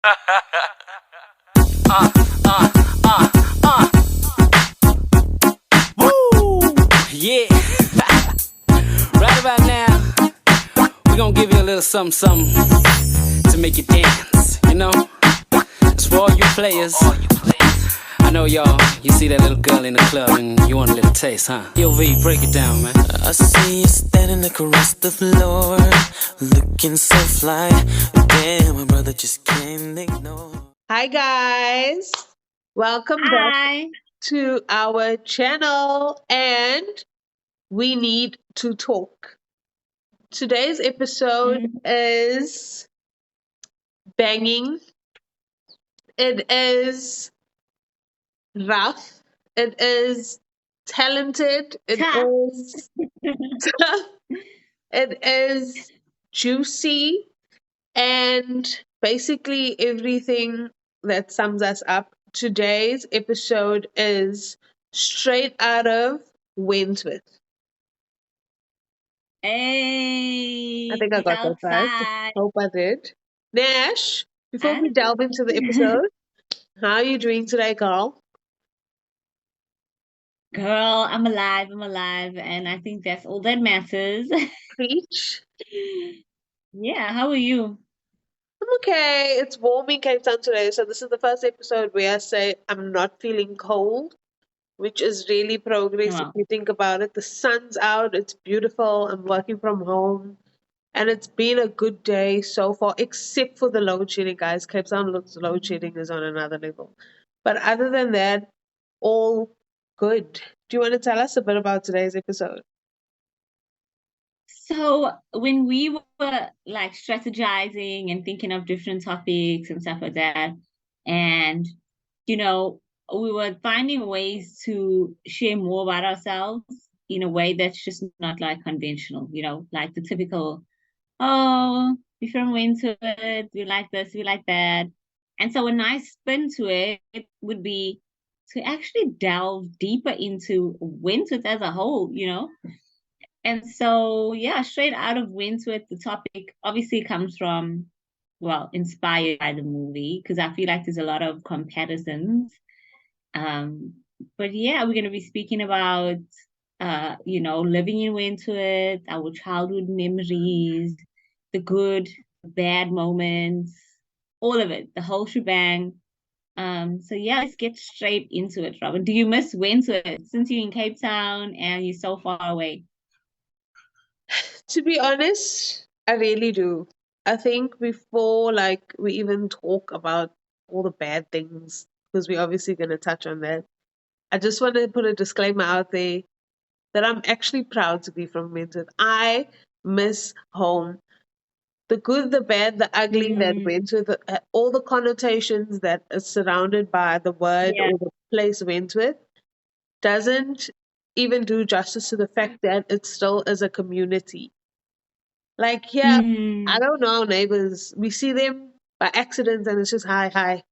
uh, uh, uh, uh. Woo! Yeah. Right about now, we're gonna give you a little something, something to make you dance, you know? It's for all you players. I know y'all, you see that little girl in the club and you want a little taste, huh? Yo, V, break it down, man. I see you standing across the floor, looking so fly. Damn, my brother just can't ignore. Hi guys, welcome back Hi. to our channel and we need to talk. Today's episode is banging. It is rough. It is talented. It Tough. is tough. It is juicy and basically everything that sums us up. Today's episode is straight out of Wentworth. I Hey, think I got that right. outside. Hope I did. Nash, before we I delve into the episode, how are you doing today, girl? Girl, I'm alive, and I think that's all that matters. Preach. Yeah, how are you? I'm okay. It's warm in Cape Town today, so this is the first episode where I say I'm not feeling cold, which is really progress if Wow. you think about it. The sun's out, it's beautiful. I'm working from home, and it's been a good day so far, except for the load shedding, guys. Cape Town load shedding is on another level. But other than that, all good. Do you want to tell us a bit about today's episode? So when we were like strategizing and thinking of different topics and stuff like that, and you know, we were finding ways to share more about ourselves in a way that's just not like conventional, like the typical, oh, we're from Wentworth, we like this, we like that. And so a nice spin to it would be to actually delve deeper into Wentworth as a whole. And so, yeah, straight out of Wentworth, the topic obviously comes from, well, inspired by the movie, because I feel like there's a lot of comparisons. Um, but yeah, we're going to be speaking about, living in Wentworth, our childhood memories, the good, bad moments, all of it, the whole shebang. So yeah, let's get straight into it, Robin. Do you miss Wentworth since you're in Cape Town and you're so far away? To be honest, I really do. I think before like we even talk about all the bad things, because we're obviously going to touch on that, I just want to put a disclaimer out there that I'm actually proud to be from Wentworth. I miss home. The good, the bad, the ugly that Mm, went with it, all the connotations that is surrounded by the word yeah. or the place went with, doesn't even do justice to the fact that it still is a community. Like, yeah, I Mm, don't know our neighbors. We see them by accident and it's just hi, hi.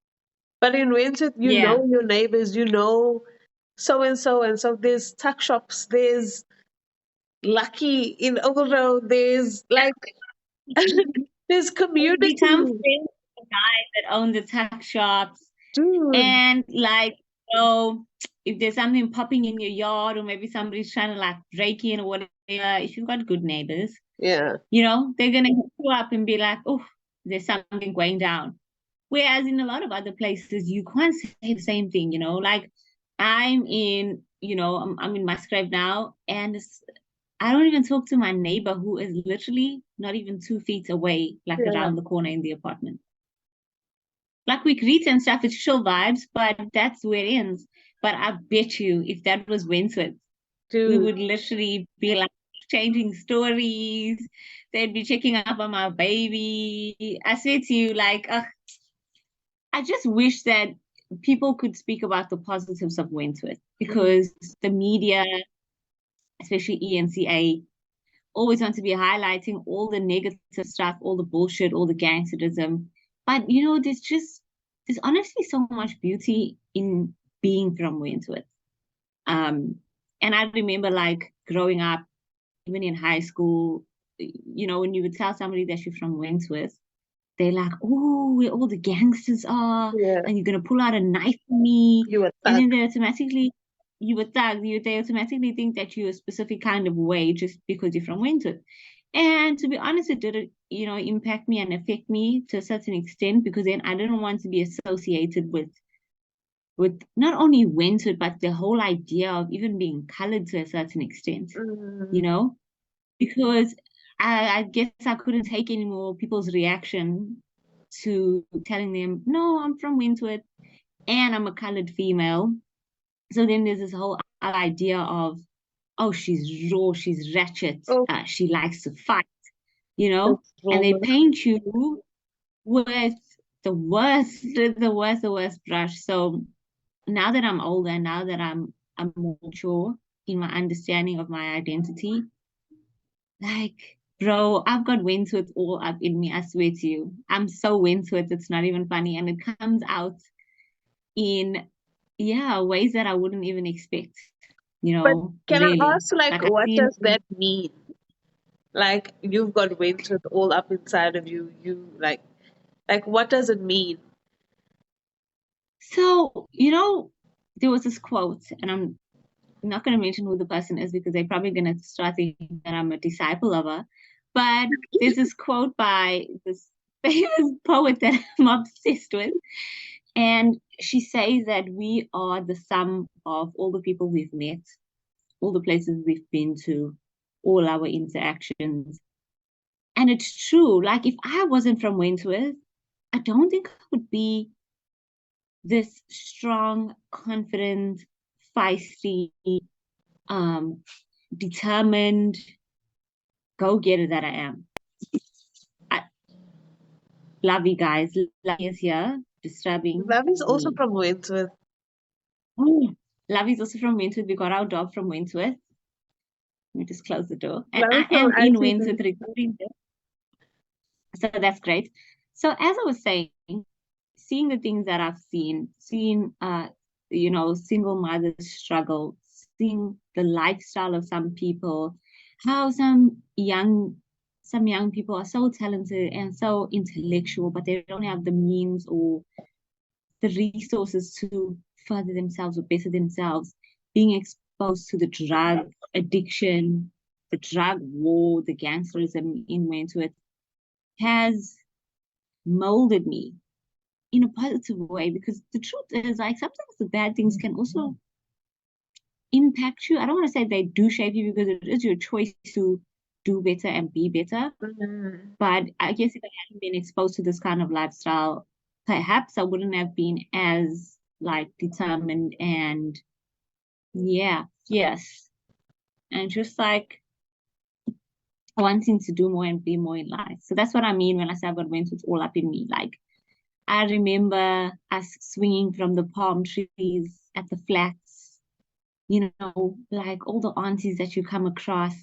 But in Wentworth, you yeah. know your neighbors, you know so and so and so. There's tuck shops, there's Lucky in Overload, there's like, there's You community. become friends with the guy that owns the tuck shops. Dude, And like, if there's something popping in your yard, or maybe somebody's trying to like break in or whatever, if you've got good neighbors, yeah. they're gonna hit you up and be like, oh, there's something going down. Whereas in a lot of other places, you can't say the same thing. Like I'm in Musgrave now, and I don't even talk to my neighbor who is literally not even 2 feet away, like Yeah, around the corner in the apartment. Like we greet and stuff, it's chill vibes, but that's where it ends. But I bet you if that was Wentworth, we dude. would literally be like changing stories. They'd be checking up on my baby. I said to you, like, I just wish that people could speak about the positives of Wentworth, Mm. because the media, especially ENCA, always want to be highlighting all the negative stuff, all the bullshit, all the gangsterism. But there's honestly so much beauty in being from Wentworth. Um, and I remember like growing up, even in high school, when you would tell somebody that you're from Wentworth, they're like, oh, where all the gangsters are, Yeah. and you're gonna pull out a knife for me. You were And thug. then they automatically think that you're a specific kind of way just because you're from Wentworth. And to be honest, it did, impact me and affect me to a certain extent, because then I didn't want to be associated with not only Wentworth, but the whole idea of even being colored to a certain extent, Mm. because I guess I couldn't take any more people's reaction to telling them, no, I'm from Wentworth and I'm a colored female. So then there's this whole idea of, oh, she's raw, she's ratchet, Oh, she likes to fight, that's and they trauma. paint you with the worst brush. So now that I'm older, now that I'm more mature in my understanding of my identity, like, bro, I've got Wentworth all up in me. I swear to you, I'm so Wentworth. It's not even funny, and it comes out in ways that I wouldn't even expect. But can I Really, ask, like, like I've what seen. does that mean? Like, you've got Wentworth all up inside of you. Like, what does it mean? So there was this quote, and I'm not going to mention who the person is because they're probably going to start thinking that I'm a disciple of her. But there's this quote by this famous poet that I'm obsessed with. And she says that we are the sum of all the people we've met, all the places we've been to, all our interactions. And it's true. Like, if I wasn't from Wentworth, I don't think I would be this strong, confident, feisty, um, determined go-getter that I am. Love you guys. Lovey is here, disturbing Love is also me. from Wentworth. Oh, Lovey is also from Wentworth. We got our dog from Wentworth. Let me just close the door. And Love is I from am in ITV. Wentworth recording this. So that's great. So as I was saying, seeing the things that I've seeing single mothers struggle, seeing the lifestyle of some people, how some young people are so talented and so intellectual, but they don't have the means or the resources to further themselves or better themselves, being exposed to the drug addiction, the drug war, the gangsterism in Wentworth has molded me in a positive way, because the truth is, like, sometimes the bad things can also impact you. I don't want to say they do shape you, because it is your choice to do better and be better. Mm. But I guess if I hadn't been exposed to this kind of lifestyle, perhaps I wouldn't have been as like determined and yes, and just like wanting to do more and be more in life. So that's what I mean when I say I've got Wentworth all up in me. Like, I remember us swinging from the palm trees at the flats, like all the aunties that you come across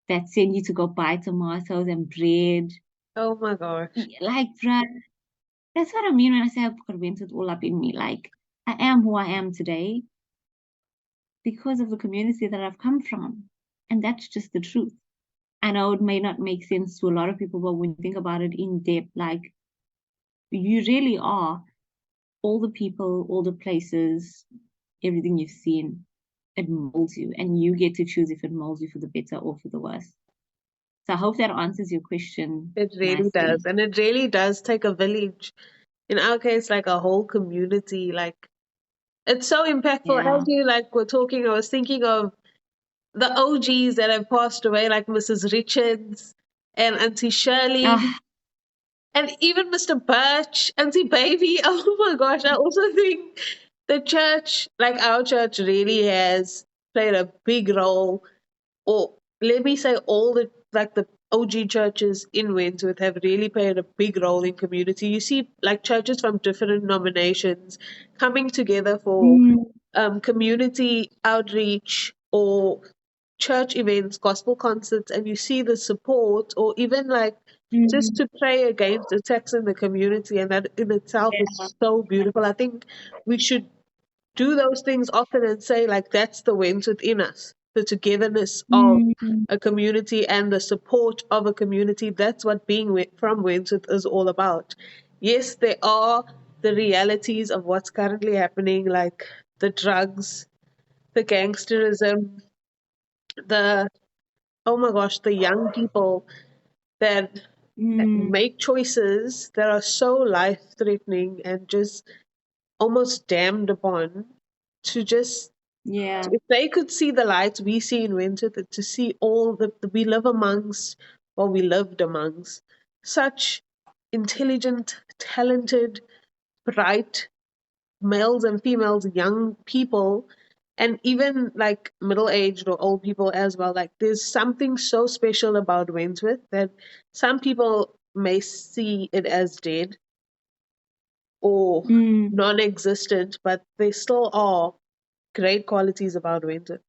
that send you to go buy tomatoes and bread. Oh my gosh. Like, bruh, that's what I mean when I say I've got Wentworth all up in me. Like, I am who I am today because of the community that I've come from. And that's just the truth. I know it may not make sense to a lot of people, but when you think about it in depth, like, you really are all the people, all the places, everything you've seen, it molds you, and you get to choose if it molds you for the better or for the worse. So I hope that answers your question It really nicely. does. And it really does take a village. In our case, like a whole community. Like, it's so impactful. Yeah. As you like were talking, I was thinking of the OGs that have passed away, like Mrs. Richards and Auntie Shirley, Ah, and even Mr. Birch, Auntie Baby. Oh my gosh, I also think the church, like our church, really has played a big role. Or let me say, all the OG churches in Wentworth have really played a big role in community. You see, like churches from different denominations coming together for mm, community outreach or church events, gospel concerts, and you see the support, or even like just mm, to pray against attacks in the community, and that in itself yeah. is so beautiful. I think we should do those things often and say, like, that's the Wentworth in us. the togetherness of Mm, a community and the support of a community. That's what being from Wentworth is all about. Yes, there are the realities of what's currently happening, like the drugs, the gangsterism, the, oh my gosh, the young people that mm, make choices that are so life threatening and just almost damned upon to just, yeah. if they could see the lights we see in Winter, to see all that we live amongst, or we lived amongst, such intelligent, talented, bright males and females, young people, and even like middle-aged or old people as well. Like there's something so special about Wentworth that some people may see it as dead or Mm. non-existent, but there still are great qualities about Wentworth.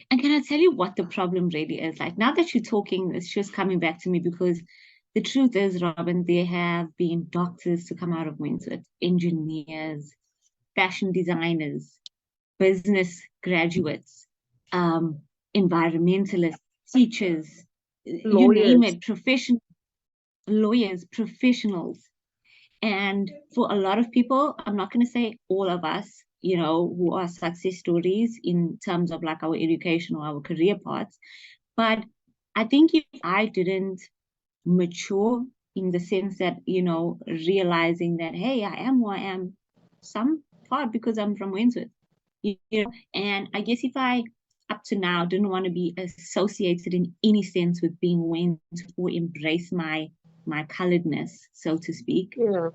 And can I tell you what the problem really is? Like now that you're talking, it's just coming back to me because the truth is, Robin, there have been doctors to come out of Wentworth, engineers, fashion designers, business graduates, um, environmentalists, teachers, you name Lawyers. it, professional lawyers, professionals. And for a lot of people, I'm not going to say all of us, who are success stories in terms of like our education or our career paths, but I think if I didn't mature in the sense that, realizing that, hey, I am who I am, some part because I'm from Wentworth, and I guess if I up to now didn't want to be associated in any sense with being Wentworth or embrace my coloredness, so to speak, Yeah,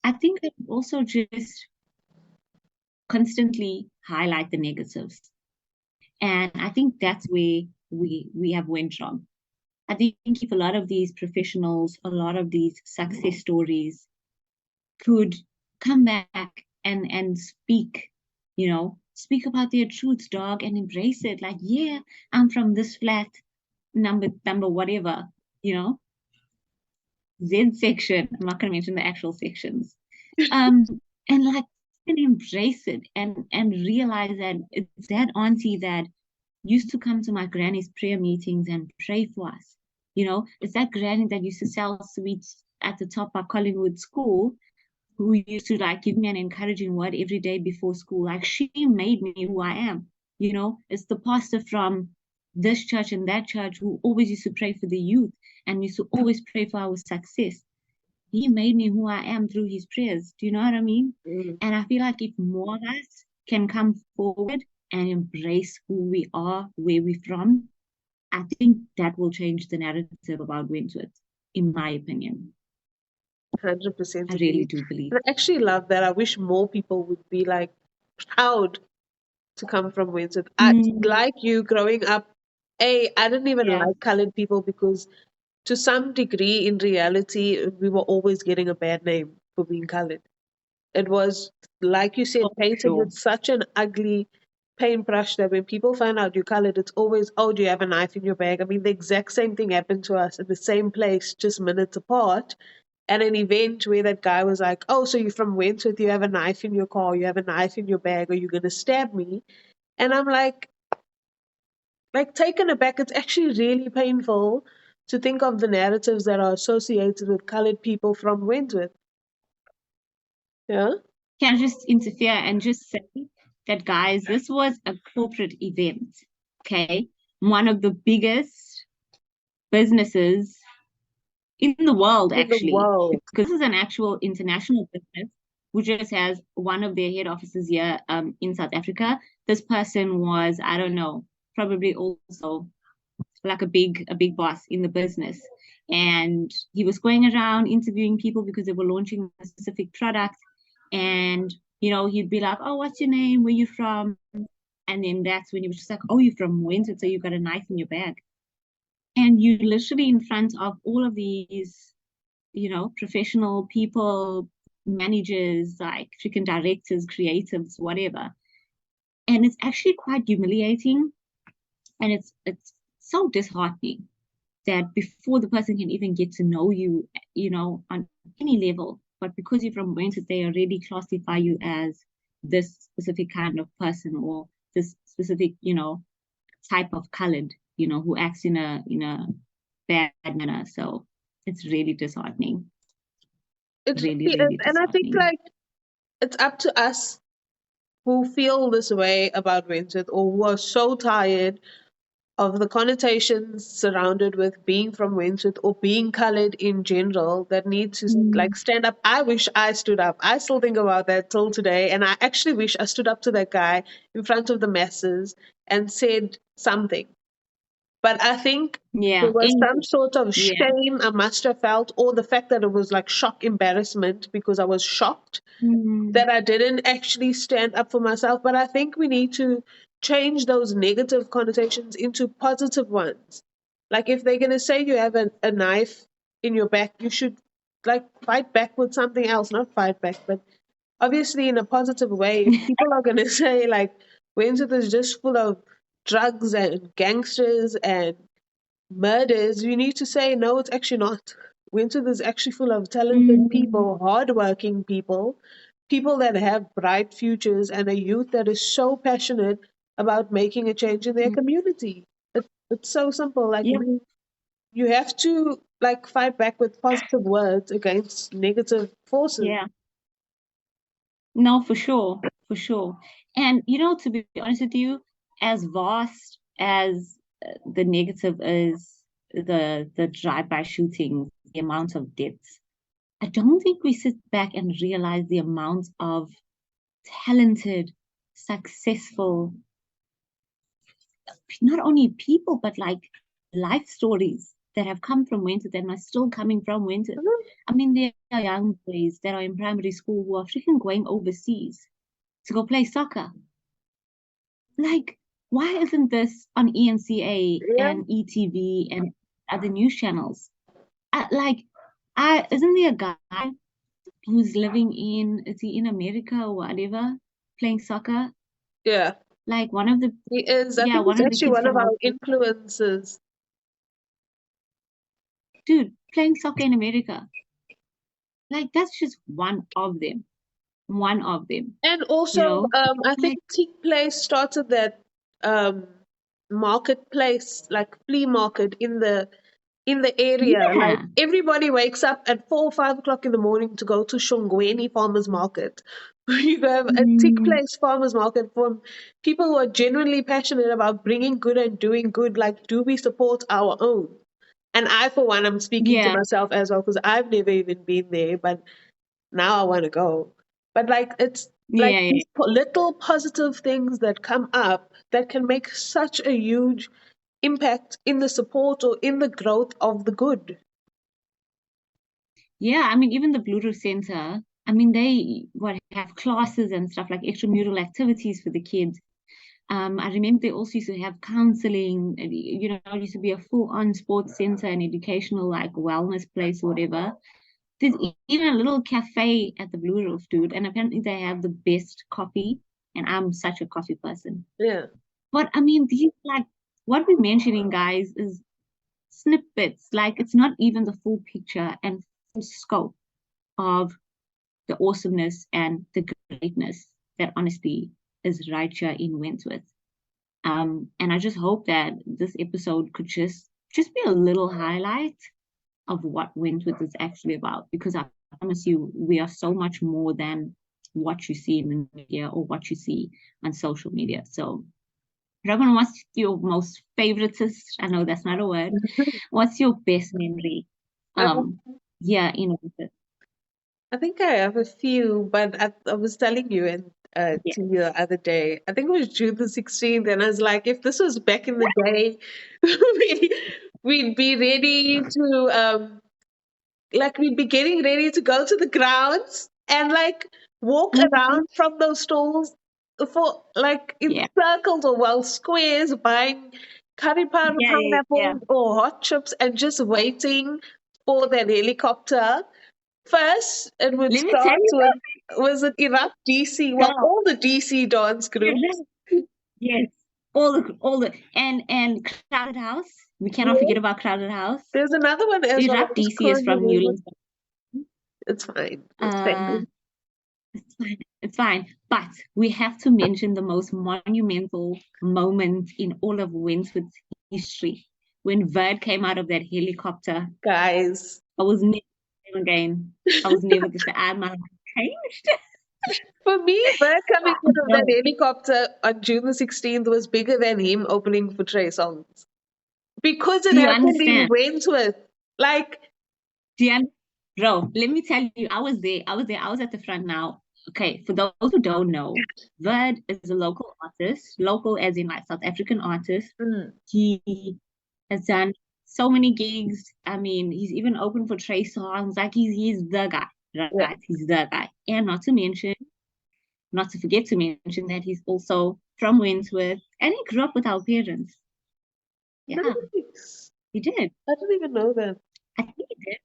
I think I also just constantly highlight the negatives. And I think that's where we have went wrong. I think if a lot of these professionals, a lot of these success stories could come back and speak about their truths, dog, and embrace it. Like, yeah, I'm from this flat number whatever, you know, Z section. I'm not gonna mention the actual sections. Um, and like and embrace it and realize that it's that auntie that used to come to my granny's prayer meetings and pray for us. It's that granny that used to sell sweets at the top of Collingwood School who used to like give me an encouraging word every day before school. Like she made me who I am. It's the pastor from this church and that church who always used to pray for the youth and used to always pray for our success. He made me who I am through his prayers. Do you know what I mean? mm, And I feel like if more of us can come forward and embrace who we are, where we're from, I think that will change the narrative about Wentworth, in my opinion. 100% I really agree. do believe. And I actually love that. I wish more people would be like proud to come from Wentworth. Mm, Like you growing up, I didn't even yeah. like colored people because to some degree, in reality, we were always getting a bad name for being colored. It was, like you Oh, said, painted sure. with such an ugly paintbrush that when people find out you're colored, it's always, oh, do you have a knife in your bag? I mean, the exact same thing happened to us in the same place, just minutes apart. At an event where that guy was like, oh, so you're from Wentworth, you have a knife in your car, you have a knife in your bag, are you going to stab me? And I'm like taken aback. It's actually really painful to think of the narratives that are associated with colored people from Wentworth. Yeah. Can I just interfere and just say that, guys, this was a corporate event, okay? One of the biggest businesses in the world, In the actually, world. because this is an actual international business who just has one of their head offices here in South Africa. This person was, I don't know, probably also like a big boss in the business. And he was going around interviewing people because they were launching a specific product. And, he'd be like, oh, what's your name? Where you from? And then that's when he was just like, oh, you're from Wentworth, so you got a knife in your bag. And you literally in front of all of these, professional people, managers, like freaking directors, creatives, whatever. And it's actually quite humiliating. And it's so disheartening that before the person can even get to know you, on any level, but because you're from Wentworth, they already classify you as this specific kind of person or this specific, type of colored, who acts in a bad manner. So it's really disheartening. It Really, really is. really And I think disheartening. it's up to us who feel this way about Wentworth or who are so tired of the connotations surrounded with being from Wentworth or being colored in general that need to stand up. I wish I stood up. I still think about that till today. And I actually wish I stood up to that guy in front of the masses and said something. But I think there Yeah. was some sort of Yeah. shame I must have felt, or the fact that it was like shock embarrassment because I was shocked that I didn't actually stand up for myself. But I think we need to change those negative connotations into positive ones. Like if they're going to say you have a knife in your back, you should fight back with something else, not fight back, but obviously in a positive way. If people are going to say like Wentworth is just full of drugs and gangsters and murders, you need to say no, it's actually not. Wentworth is actually full of talented people, hardworking people, people that have bright futures, and a youth that is so passionate about making a change in their community. It's so simple. Yeah. You have to fight back with positive words against negative forces. Yeah. No, for sure. For sure. And, to be honest with you, as vast as the negative is, the drive-by shootings, the amount of deaths, I don't think we sit back and realize the amount of talented, successful, not only people, but life stories that have come from Wentworth and are still coming from Wentworth. I mean, there are young boys that are in primary school who are freaking going overseas to go play soccer. Why isn't this on ENCA Yeah. and ETV and other news channels? Isn't there a guy who's living is he in America or whatever, playing soccer? Yeah. One of the He is. I think one he's of the actually kids one of from our our influencers. dude playing soccer in America. That's just one of them. One of them. And also, I think Teak Place started that marketplace, flea market in the area. Yeah. Everybody wakes up at 4 or 5 o'clock in the morning to go to Shongweni Farmers Market. You have a Teak Place Farmers Market from people who are genuinely passionate about bringing good and doing good. Do we support our own? And I, for one, I'm speaking to Yeah. myself as well because I've never even been there, but now I want to go. But it's Yeah. these little positive things that come up that can make such a huge impact in the support or in the growth of the good. Yeah, I mean, even the Blue Roof Center, I mean, they have classes and stuff like extramural activities for the kids. I remember they also used to have counseling, it used to be a full-on sports center and educational wellness place or whatever. There's even a little cafe at the Blue Roof, dude, and apparently they have the best coffee, and I'm such a coffee person. Yeah. But I mean, these what we're mentioning, guys, is snippets. It's not even the full picture and full scope of the awesomeness and the greatness that honestly is right here in Wentworth. And I just hope that this episode could just be a little highlight of what Wentworth is actually about, because I promise you, we are so much more than what you see in the media or what you see on social media. So, Robin, what's your most favoritist? I know that's not a word. What's your best memory? Yeah, in Wentworth. I think I have a few, but I was telling you to you the other day, I think it was June the 16th, and I was like, if this was back in the day, we'd be ready to we'd be getting ready to go to the grounds and walk around from those stalls for in circles or squares, buying curry powder, pineapples or hot chips and just waiting for that helicopter. First, it would Let me tell start you was it Iraq DC? Well, something. all the DC dance groups. Yes, all the and Crowded House. We cannot Yeah. forget about Crowded House. There's another one as well. Rap DC is from Newlands. It's fine. It's Uh, famous. It's fine. It's fine. But we have to mention the most monumental moment in all of Wentworth's history. When Verd came out of that helicopter, Guys, I was never the same again. I was never the same. My life changed. for me, Bird coming out of that No. helicopter on June the 16th was bigger than him opening for Trey Songz. Because it Do you happened in understand? Wentworth. Like, Do you Bro, let me tell you, I was there. I was there. I was at the front now. Okay, for those who don't know, Verd is a local artist, local as in like South African artist. mm, He has done so many gigs. I mean, he's even open for Trey songs. Like he's the guy, yeah, right? He's the guy. And not to forget to mention that he's also from Wentworth and he grew up with our parents. Yeah, nice. he did. I didn't even know that. I think he did.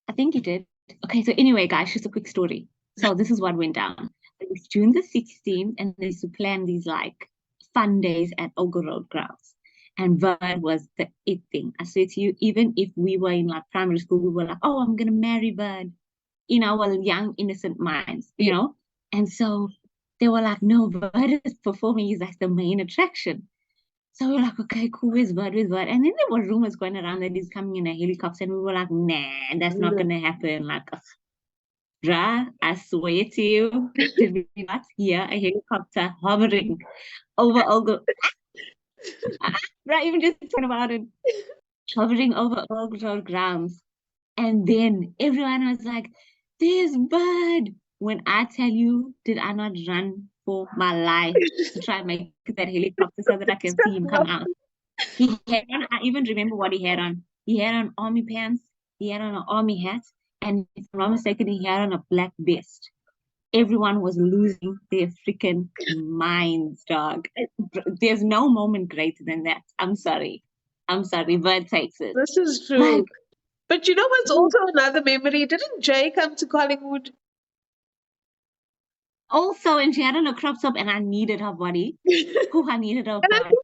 I think he did. Okay, so anyway, guys, just a quick story. So this is what went down. It was June the 16th, and they used to plan these like fun days at Olga Road grounds. And Vern was the it thing. I swear to you, even if we were in like primary school, we were like, oh, I'm gonna marry Vern in our young, innocent minds, you Yeah. know? And so they were like, no, Vern is performing, he's like the main attraction. So we were like, okay, cool, where's Bud, where's Bud? And then there were rumors going around that he's coming in a helicopter, and we were like, nah, that's not No. gonna happen. Like, bruh, I swear to you, did we not hear a helicopter hovering over Olga? Bruh, even just talking about it, hovering over Olga Road grounds. And then everyone was like, there's Bud. When I tell you, did I not run for my life to try and make that helicopter so that I can see him come out? He had on, I even remember what he had on. He had on army pants, he had on an army hat, and if I'm not mistaken, he had on a black vest. Everyone was losing their freaking minds, dog. There's no moment greater than that. I'm sorry. I'm sorry, Bird takes it. This is true. Like, But you know what's also another memory? Didn't Jay come to Collingwood? also, and she had on a crop top, and I needed her body. Who I needed her And I body.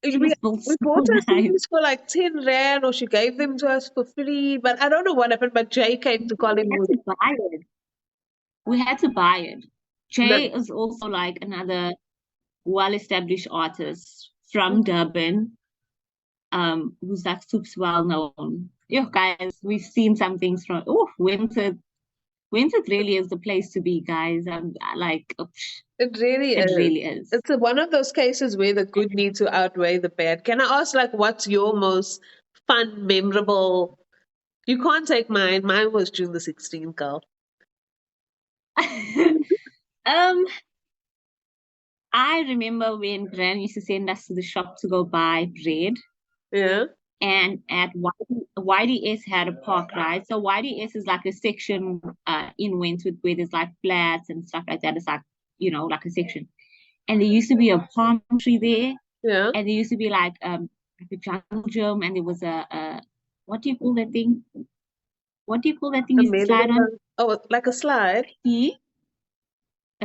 think She we was built so bought her nice. CDs for like 10 Rand, or she gave them to us for free. But I don't know what happened. But Jay came to We had Collingwood. to buy it. We had to buy it. No, Jay is also like another well-established artist from Durban, who's like super well known. Yo, guys, we've seen some things from Winter. Winter really is the place to be, guys. Like, it really it is. really is. It's one of those cases where the good need to outweigh the bad. Can I ask, like, what's your most fun, memorable? You can't take mine. Mine was June the 16th, girl. um, I remember when Gran used to send us to the shop to go buy bread. Yeah. And at YDS had a park, right? So YDS is like a section in Wentworth where there's like flats and stuff like that. It's like, like a section. And there used to be a palm tree there. Yeah. And there used to be like a jungle gym, and there was a what do you call that thing? What do you call that thing A you slide on? Oh, like a slide. A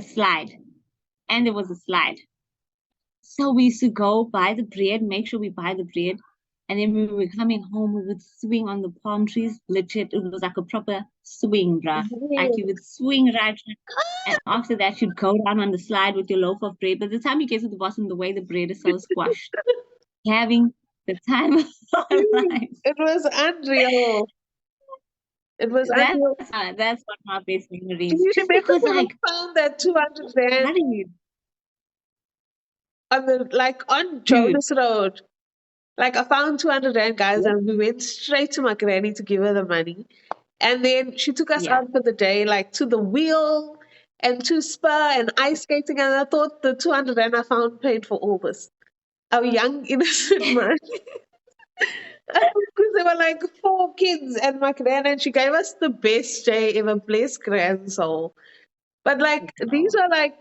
slide. And there was a slide. So we used to go buy the bread, make sure we buy the bread. And then when we were coming home, we would swing on the palm trees. Legit, it was like a proper swing, bruh. Like you would swing right. And after that, you'd go down on the slide with your loaf of bread. By the time you get to the bottom, the way the bread is so squashed, having the time of our lives. It was unreal. It was unreal. That's one of my best memories. Do you Just remember because, when like, we found that 200 Rand on Jonas Road? Like, I found 200 Rand, guys, and we went straight to my granny to give her the money. And then she took us out for the day, like to the wheel and to Spa and ice skating. And I thought the 200 Rand I found paid for all this. Our young, innocent mind. Because there were like 4 kids and my gran, and she gave us the best day ever. Bless grand soul. But like, these are like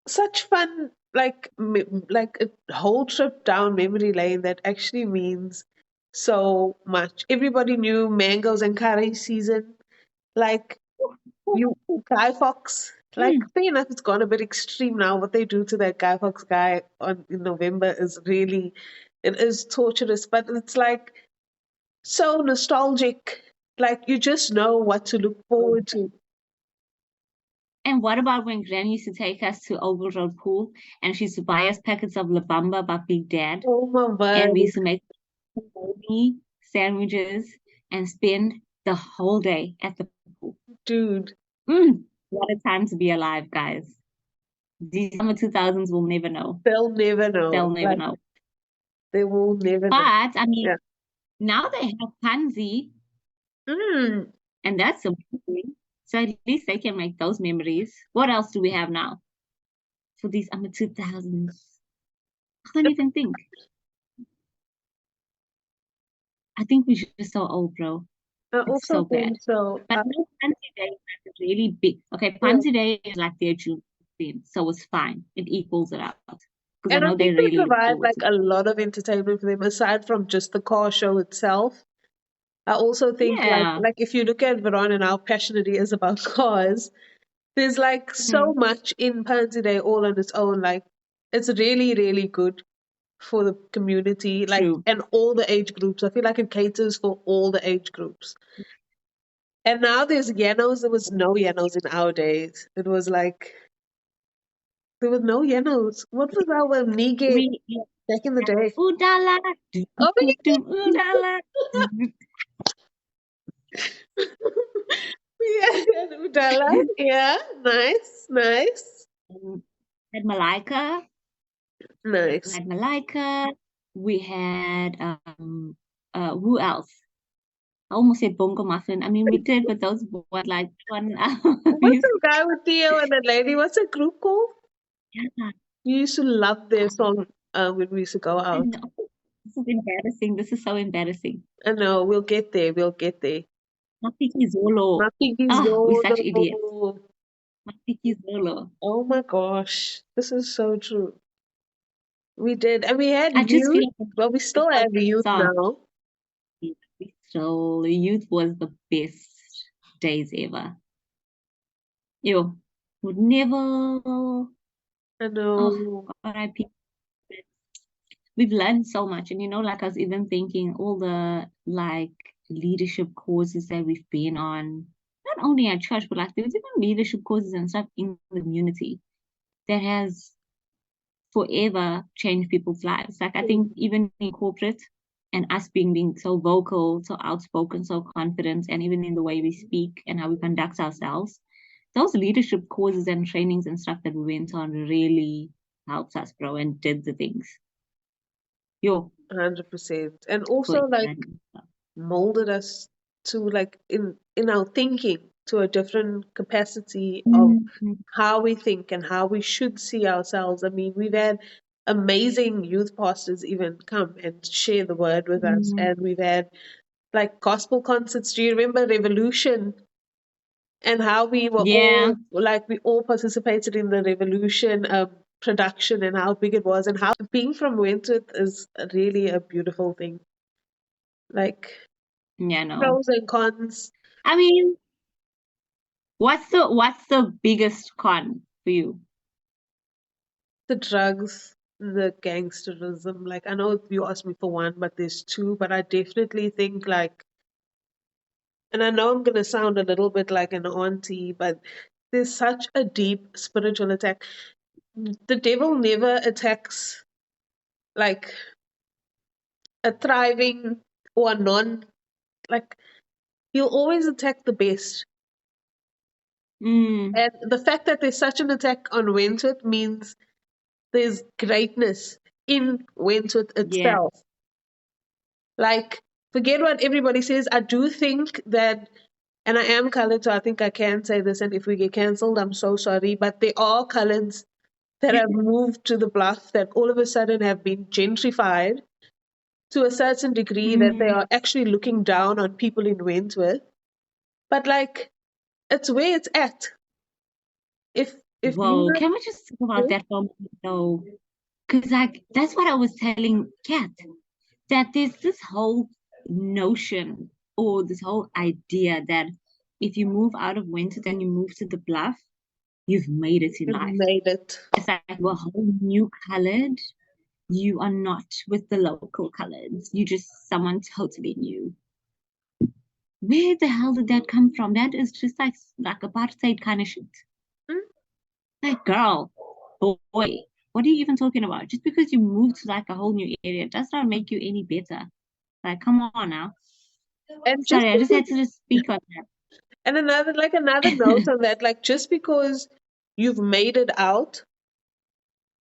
such fun, like a whole trip down memory lane that actually means so much. Everybody knew mangoes and curry season. Like, you Guy Fox. Like, fair enough, it's gone a bit extreme now. What they do to that Guy Fox guy in November is really, it is torturous. But it's like so nostalgic. Like, you just know what to look forward to. And what about when Granny used to take us to Oval Road Pool and she used to buy us packets of La Bamba by Big Dad, Oh my and we word, used to make sandwiches and spend the whole day at the pool. dude. What a time to be alive, guys. These summer 2000s will never know. They'll never They'll know. never Like, know. they will never know. But I mean, Yeah. now they have Pansy, Mm. and that's amazing. So at least they can make those memories. What else do we have now for these summer 2000s? I can't even think. I think we're just so old, bro. I It's also so bad. think so. But no, Pansy Day is like really big. Okay, Yeah. Pansy Day is like their June theme, so it's fine. It equals it out. Because I And I know they think they really look provide forward like to a it. lot of entertainment for them aside from just the car show itself. I also think Yeah. like if you look at Veron and how passionate he is about cars, there's like so Mhm. much in Pansy Day all on its own. Like it's really, really good for the community, like True. and all the age groups. I feel like it caters for all the age groups. And now there's Yenos. There was no Yenos in our days. It was like there was no Yenos. What was our Nige We back in the day? Udala. Oh Udala. yeah, Udala. Yeah, nice, nice, Had Malika. We nice. had Malika. We had who else? I almost said Bongo Muffin. I mean, we did, but those were like 1 hour. What's the guy with Theo and the lady? What's the group called? Yeah, You used to love their song when we used to go I out. know. This is embarrassing. This is so embarrassing. I know, we'll get there, we'll get there. Mapiki Zolo. Mapiki Oh, we're such idiots. Zolo. Mapiki Zolo. Oh my gosh, this is so true. We did, and we had I just feel youth. like Well, we it's still a have youth song. now. So youth was the best days ever. You would never. I Oh, know. R.I.P. We've learned so much, and like I was even thinking all the like leadership courses that we've been on, not only at church, but like there's even leadership courses and stuff in the community that has forever changed people's lives. Like I think even in corporate and us being so vocal, so outspoken, so confident, and even in the way we speak and how we conduct ourselves, those leadership courses and trainings and stuff that we went on really helped us grow and did the things. Yo, 100%. And for also like molded us to like in our thinking to a different capacity of how we think and how we should see ourselves. I mean, we've had amazing youth pastors even come and share the word with us, and we've had like gospel concerts. Do you remember Revolution and how we were Yeah, we all participated in the Revolution production and how big it was, and how being from Wentworth is really a beautiful thing. Like yeah, no. pros and cons. I mean, what's the biggest con for you? The drugs, the gangsterism. Like I know you asked me for one, but there's two. But I definitely think like, and I know I'm gonna sound a little bit like an auntie, but there's such a deep spiritual attack. The devil never attacks like a thriving or a non like he'll always attack the best. Mm, And the fact that there's such an attack on Wentworth means there's greatness in Wentworth yeah. itself. Like, forget what everybody says. I do think that, and I am colored, so I think I can say this, and if we get cancelled, I'm so sorry. But there are coloreds that have moved to the bluff that all of a sudden have been gentrified to a certain degree that they Mm. are actually looking down on people in Wentworth. But like, it's where it's at. If you Whoa, can we just talk about have that for a moment though? Because like that's what I was telling Kat, that there's this whole notion or this whole idea that if you move out of Winter and you move to the bluff, you've made it in life. made it, It's like we're a whole new colored. You are not with the local coloreds. You just someone totally new. Where the hell did that come from? That is just like apartheid kind of shit. Like, girl, boy, what are you even talking about? Just because you moved to like a whole new area does not make you any better. Like, come on now. And just Sorry, I just because, had to just speak on and another note that. on that, like just because you've made it out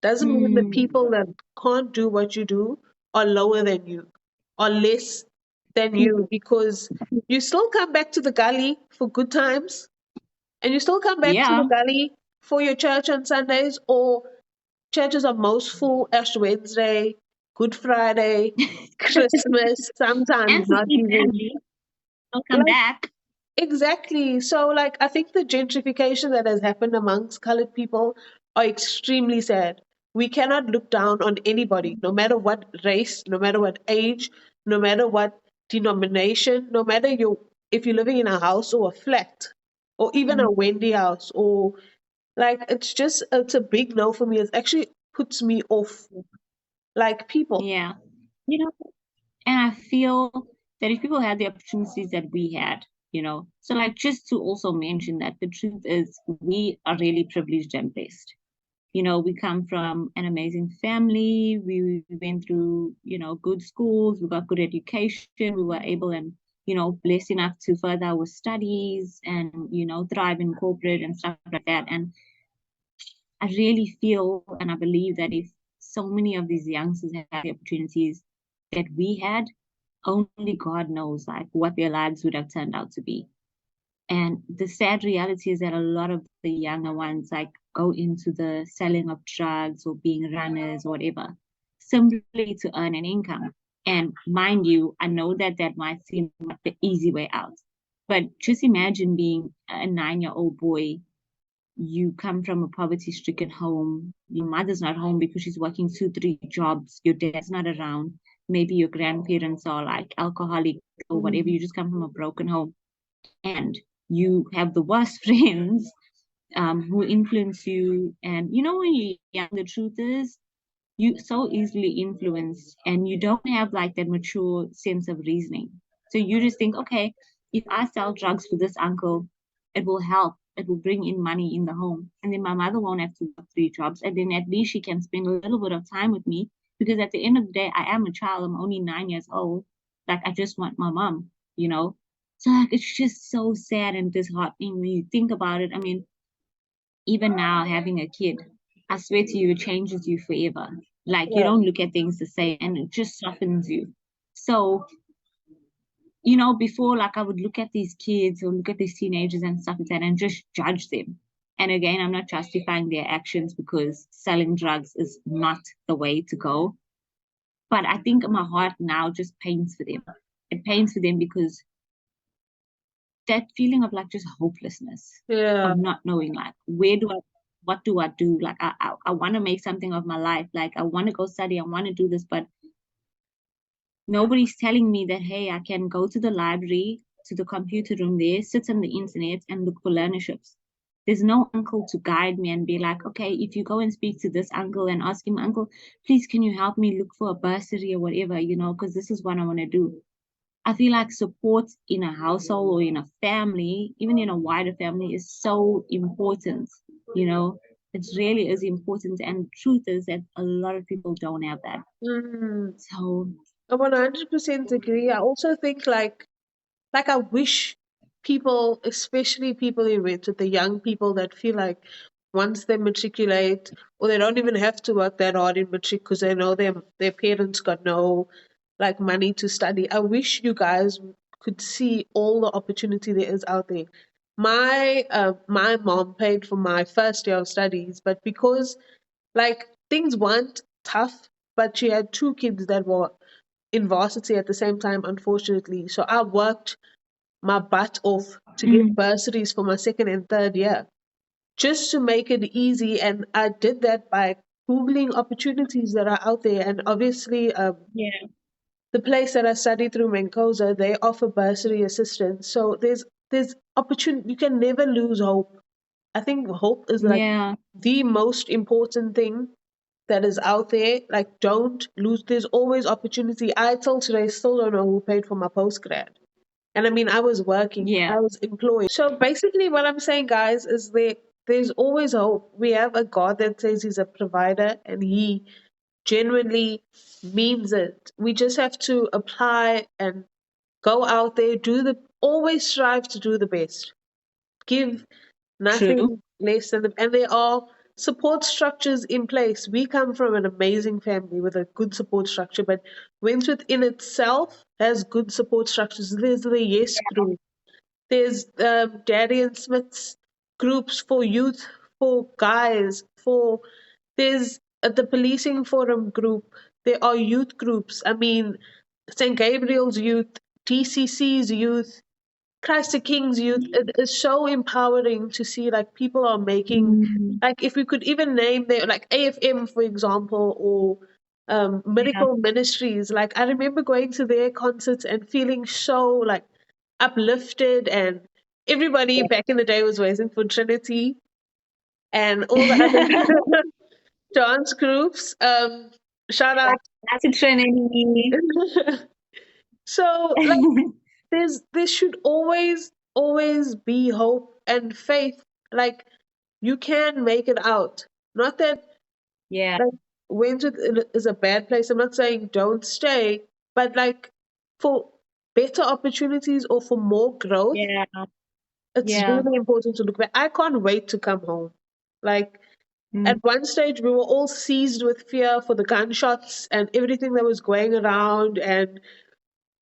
doesn't mean the Mm, people that can't do what you do are lower than you or less than you, because you still come back to the gully for good times, and you still come back to the yeah, gully for your church on Sundays, or churches are most full Ash Wednesday, Good Friday, Christmas, sometimes and to not see even. family, I'll come Like, back. exactly. So, like, I think the gentrification that has happened amongst colored people are extremely sad. We cannot look down on anybody, no matter what race, no matter what age, no matter what denomination, no matter if you're living in a house or a flat, or even a Mm, Wendy house, or like it's a big no for me. It actually puts me off like people. yeah, you know, and I feel that if people had the opportunities that we had, so like just to also mention that the truth is we are really privileged and blessed. We come from an amazing family. We went through, good schools. We got good education. We were able and, blessed enough to further our studies and, thrive in corporate and stuff like that. And I really feel and I believe that if so many of these youngsters had the opportunities that we had, only God knows like what their lives would have turned out to be. And the sad reality is that a lot of the younger ones like go into the selling of drugs or being runners or whatever, simply to earn an income. And mind you, I know that that might seem like the easy way out, but just imagine being a 9-year-old boy. You come from a poverty-stricken home. Your mother's not home because she's working 2, 3 jobs. Your dad's not around. Maybe your grandparents are like alcoholic or whatever. Mm. You just come from a broken home and you have the worst friends who influence you. And when you're young, the truth is you so easily influence and you don't have like that mature sense of reasoning. So you just think, okay, if I sell drugs for this uncle, it will help. It will bring in money in the home. And then my mother won't have to work 3 jobs. And then at least she can spend a little bit of time with me because at the end of the day, I am a child. I'm only 9 years old. Like I just want my mom, you know? So like it's just so sad and disheartening when you think about it. I mean, even now having a kid, I swear to you, it changes you forever. Like you Yeah. don't look at things the same and it just softens you. So, before like I would look at these kids or look at these teenagers and stuff like that and just judge them. And again, I'm not justifying their actions because selling drugs is not the way to go. But I think my heart now just pains for them. It pains for them because that feeling of like just hopelessness Yeah. of not knowing like what do I do? Like I want to make something of my life. Like I want to go study, I want to do this, but nobody's telling me that hey, I can go to the library, to the computer room there, sit on the internet and look for learnerships. There's no uncle to guide me and be like, okay, if you go and speak to this uncle and ask him, uncle, please can you help me look for a bursary or whatever, because this is what I want to do. I feel like support in a household or in a family, even in a wider family, is so important. You know, it really is important. And the truth is that a lot of people don't have that. Mm. So, I 100% agree. I also think like I wish people, especially people in Wentworth, the young people that feel like once they matriculate, or they don't even have to work that hard in matric because they know their parents got no like money to study. I wish you guys could see all the opportunity there is out there. My mom paid for my first year of studies, but because like things weren't tough, but she had 2 kids that were in varsity at the same time, unfortunately. So I worked my butt off to get mm, bursaries for my second and third year just to make it easy. And I did that by Googling opportunities that are out there. And obviously, yeah, the place that I studied through Menkoza, they offer bursary assistance. So there's opportunity. You can never lose hope. I think hope is like yeah, the most important thing that is out there. Like, don't lose. There's always opportunity. I till today still don't know who paid for my postgrad. And I mean, I was working, yeah, I was employed. So basically, what I'm saying, guys, is there's always hope. We have a God that says He's a provider, and He genuinely means it. We just have to apply and go out there, always strive to do the best. Give True. nothing less than and there are support structures in place. We come from an amazing family with a good support structure, but Wentworth in itself has good support structures. There's the Yes Group. There's Daddy and Smith's groups for youth, for guys, for there's the policing forum group. There are youth groups. I mean, St. Gabriel's youth, TCC's youth, Christ the King's youth. It is so empowering to see like people are making, Mm, like if we could even name their like AFM for example, or yeah. Miracle Ministries. Like I remember going to their concerts and feeling so like uplifted, and everybody back in the day was waiting for Trinity and all the other dance groups. Shout out. That's a Trinity. So like there should always be hope and faith. Like you can make it out. Not that Yeah, like Wentworth is a bad place. I'm not saying don't stay, but like for better opportunities or for more growth, yeah, it's yeah. really important to look back. I can't wait to come home. Like at Mm, one stage, we were all seized with fear for the gunshots and everything that was going around. And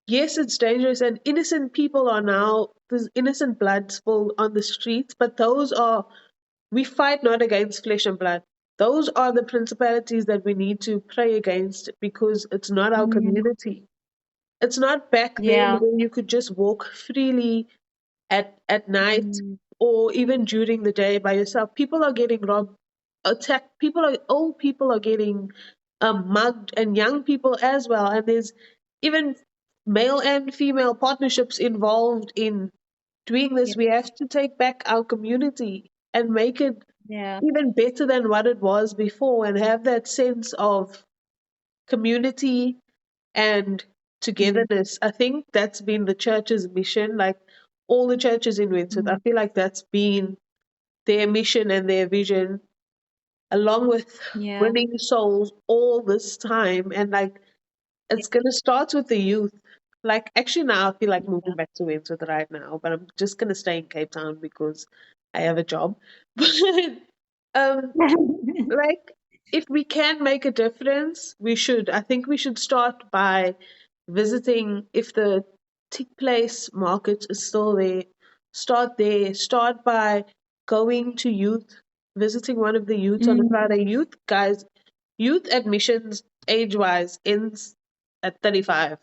yes, it's dangerous, and innocent people are now, there's innocent blood spilled on the streets, but we fight not against flesh and blood. Those are the principalities that we need to pray against because it's not our mm, community. It's not back then yeah. where you could just walk freely at night Mm, or even during the day by yourself. People are getting robbed, attacked. Old people are getting mugged, and young people as well. And there's even male and female partnerships involved in doing yeah, this. We have to take back our community and make it yeah. even better than what it was before, and have that sense of community and Mm, togetherness. I think that's been the church's mission. Like all the churches in Wentworth, I mm, feel like that's been their mission and their vision, along with yeah, winning souls all this time. And like yeah, it's gonna start with the youth. Like actually now I feel like moving yeah. back to Wentworth right now, but I'm just gonna stay in Cape Town because I have a job. But like if we can make a difference, we should. I think we should start by visiting if the Tick Place market is still there. Start there. Start by going to youth, visiting one of the youths on a Mm, Friday. Youth admissions age wise ends at 35.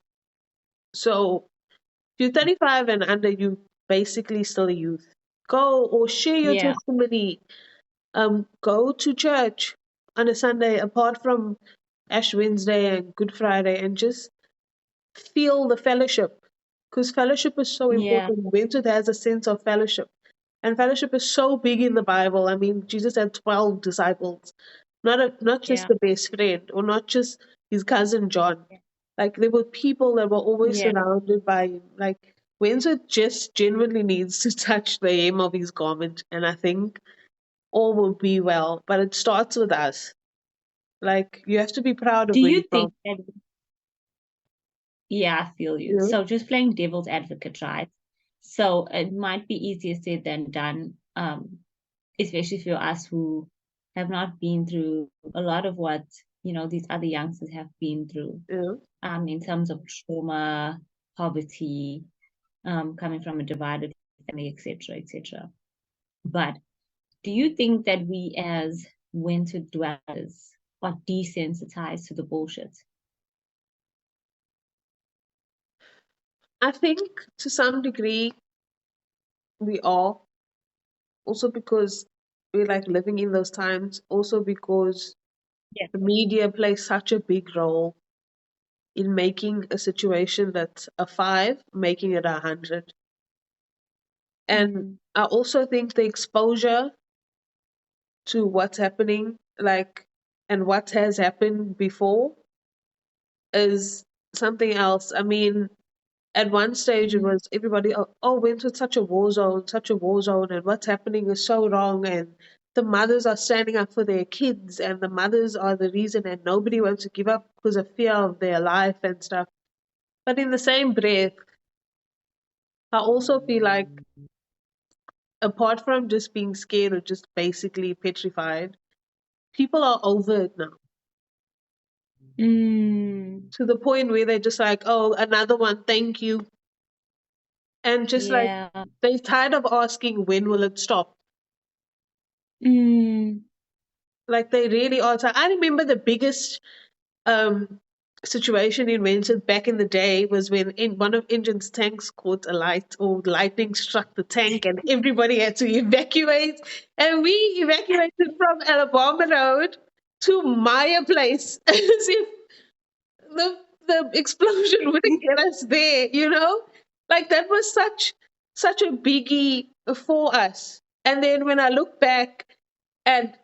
So if you're 35 and under, you basically still a youth. Go or share your yeah, testimony. Go to church on a Sunday apart from Ash Wednesday and Good Friday, and just feel the fellowship, because fellowship is so yeah, important. Wentworth has a sense of fellowship, and fellowship is so big in the Bible. I mean, Jesus had 12 disciples, not just yeah, the best friend or not just his cousin John. Like there were people that were always yeah. surrounded by him. Like Wentworth just genuinely needs to touch the hem of his garment, and I think all will be well. But it starts with us. Like you have to be proud of Do where you you're from. think that, yeah, I feel you. You So just playing devil's advocate, right? So it might be easier said than done, especially for us who have not been through a lot of what, these other youngsters have been through, know? in terms of trauma, poverty, coming from a divided family, etc., etc. But do you think that we as winter dwellers are desensitized to the bullshit? I think to some degree we are, also because we're like living in those times, also because Yeah. the media plays such a big role in making a situation that's a 5, making it 100. And Mm, I also think the exposure to what's happening, like, and what has happened before is something else. I mean, at one stage it was everybody, Wentworth's such a war zone, and what's happening is so wrong, and the mothers are standing up for their kids, and the mothers are the reason, and nobody wants to give up because of fear of their life and stuff. But in the same breath, I also feel like, apart from just being scared or just basically petrified, people are over it now, Mm, to the point where they're just like, oh, another one, thank you. And just like, yeah. they're tired of asking, when will it stop? Mm, Like, they really are. I remember the biggest um, situation in Wentworth back in the day was when one of Engine's tanks caught a light, or lightning struck the tank, and everybody had to evacuate. And we evacuated from Alabama Road to Maya Place as if the explosion wouldn't get us there, you know? Like, that was such a biggie for us. And then when I look back at,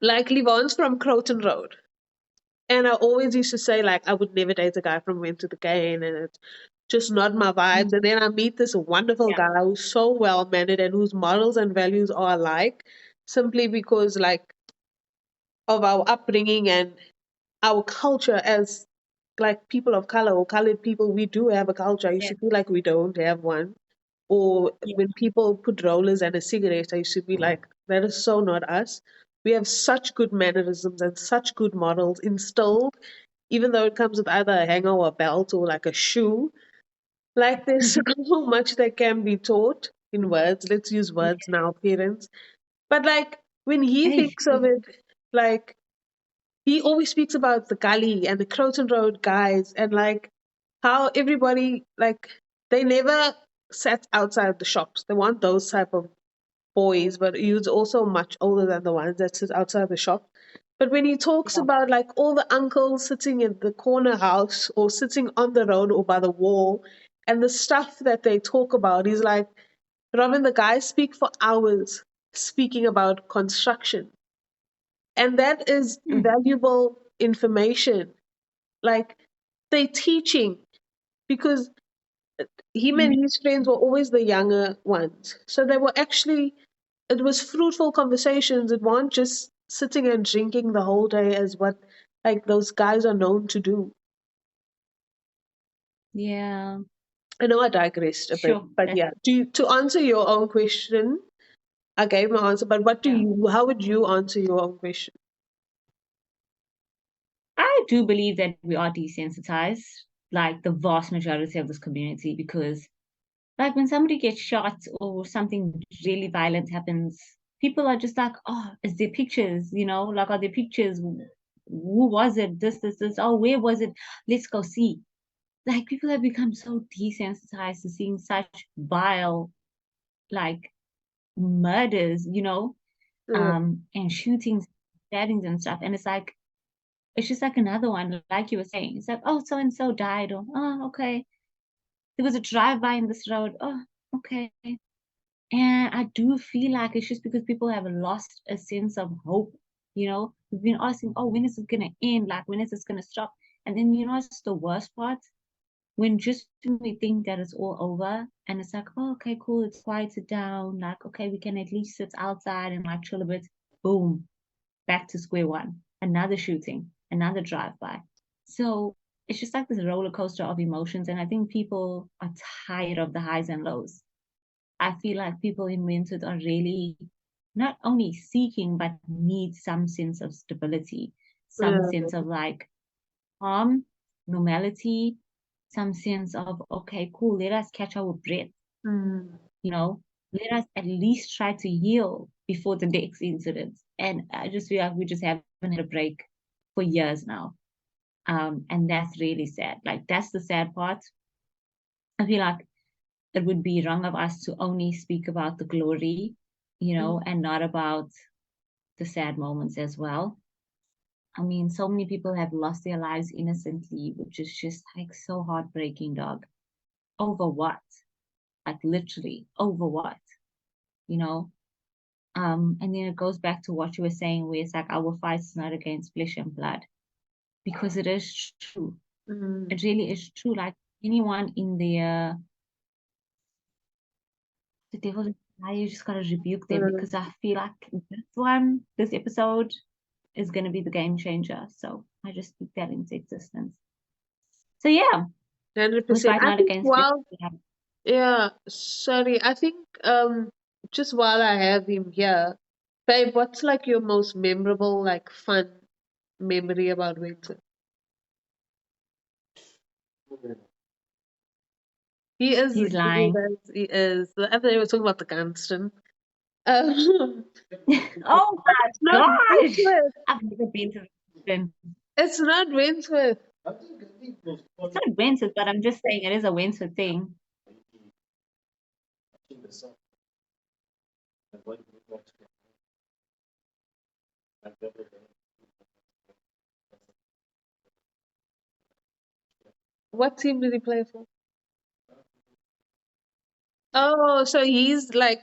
like, Livon's from Croton Road, and I always used to say, like, I would never date a guy from Wentworth again, and it's just not my vibes. mm, And then I meet this wonderful yeah. guy who's so well mannered and whose morals and values are alike, simply because, like, of our upbringing and our culture as, like, people of color or colored people. We do have a culture. I used Yeah. to feel like we don't have one. Or Yeah. when people put rollers and a cigarette, I used to be like, that is so not us. We have such good mannerisms and such good models instilled, even though it comes with either a hanger or a belt or like a shoe. Like, there's so much that can be taught in words. Let's use words now, parents. But like, when he Hey. thinks of it, like, he always speaks about the gully and the Croton Road guys, and like how everybody, like, they never sat outside the shops. They want those type of boys, but he was also much older than the ones that sit outside the shop. But when he talks Yeah. about, like, all the uncles sitting in the corner house or sitting on the road or by the wall, and the stuff that they talk about, he's like, Robin, the guys speak for hours speaking about construction. And that is Mm, valuable information. Like, they teaching, because him and mm, his friends were always the younger ones. So they were actually, it was fruitful conversations. It weren't just sitting and drinking the whole day as what, like, those guys are known to do. yeah. I know I digressed a bit, Sure. but yeah. To answer your own question, I gave my answer, but Yeah. how would you answer your own question? I do believe that we are desensitized, like the vast majority of this community, because like when somebody gets shot or something really violent happens, people are just like, oh, is there pictures? Like, are there pictures? Who was it? This. Oh, where was it? Let's go see. Like, people have become so desensitized to seeing such vile, like, murders, Uh, and shootings, stabbings and stuff. And it's just like another one, like you were saying. It's like, oh, so and so died, or oh, okay. There was a drive-by in this road. Oh, okay. And I do feel like it's just because people have lost a sense of hope. We've been asking, oh, when is it gonna end? Like, when is this gonna stop? And then it's the worst part, when we think that it's all over, and it's like, oh, okay, cool, it's quieted down. Like, okay, we can at least sit outside and like chill a bit. Boom, back to square one. Another shooting, another drive-by. So it's just like this roller coaster of emotions. And I think people are tired of the highs and lows. I feel like people in Wentworth are really not only seeking, but need some sense of stability, some uh, sense of like calm, normality, some sense of, okay, cool, let us catch our breath, mm, let us at least try to heal before the next incident. And I just feel like we just haven't had a break for years now. And that's really sad. Like, that's the sad part. I feel like it would be wrong of us to only speak about the glory, mm, and not about the sad moments as well. I mean, so many people have lost their lives innocently, which is just like so heartbreaking, dog. Over what? Like, literally, over what? You know? And then it goes back to what you were saying, where it's like our fight is not against flesh and blood, because it is true. mm, It really is true. Like, anyone in there, the devil is a liar, you just gotta rebuke them, Mm. because I feel like this episode is gonna be the game changer. So I just speak that into existence. So yeah, we're 100%. fighting I out think against it. while, yeah, sorry, I think just while I have him here, babe, what's like your most memorable, like fun memory about Winter? He is, He's lying. he is. The other day we were talking about the Gunston. Um, Oh my it's not gosh! Wentworth. I've never been to Wentworth. It's not Wentworth. It's not Wentworth, but I'm just saying it is a Wentworth thing. What team did he play for? Oh, so he's like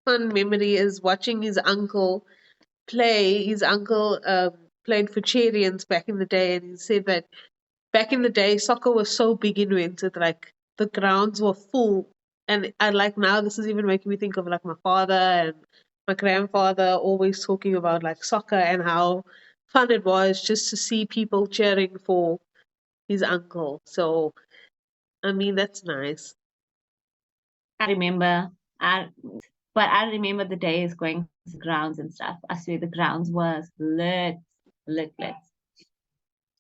fun memory is watching his uncle play. His uncle played for Cherians back in the day, and he said that back in the day, soccer was so big in Wentworth, like the grounds were full. And I like now this is even making me think of like my father and my grandfather always talking about like soccer and how fun it was just to see people cheering for his uncle. So I mean that's nice. I remember, but I remember the days going to the grounds and stuff. I swear the grounds was lit, Yes.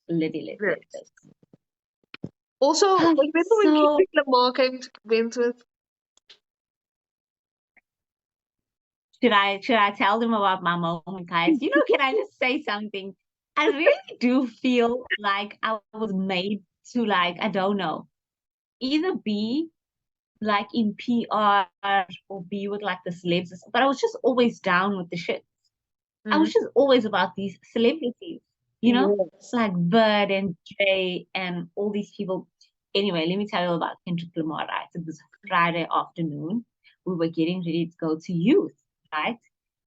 lit. Also, remember when So Kendrick Lamar came to Wentworth? should I tell them about my moment, guys? Can I just say something? I really do feel like I was made to, like, I don't know, either be like in PR or be with like the celebs, but I was just always down with the shit. I Mm. was just always about these celebrities, Yes. like Bird and Jay and all these people. Anyway, let me tell you about Kendrick Lamar, right? It was Friday afternoon. We were getting ready to go to youth, right?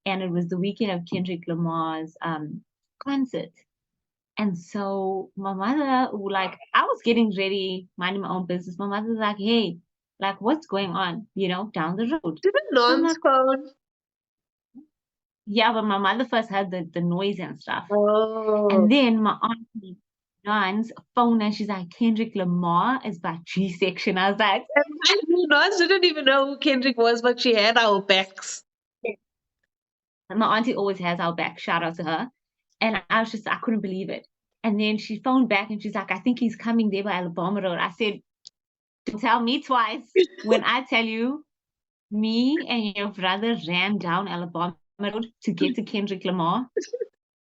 And it was the weekend of Kendrick Lamar's concert. And so my mother, like, I was getting ready, minding my own business. My mother was like, hey, like, what's going on, down the road? Didn't I'm Nons like, phone? yeah, but my mother first heard the noise and stuff. Oh. And then my auntie Nans phone and she's like, Kendrick Lamar is by G-section. I was like, And mind you, Nons didn't even know who Kendrick was, but she had our backs. and my auntie always has our back. Shout out to her. And I couldn't believe it. And then she phoned back and she's like, I think he's coming there by Alabama Road. I said, don't tell me twice. When I tell you, me and your brother ran down Alabama Road to get to Kendrick Lamar.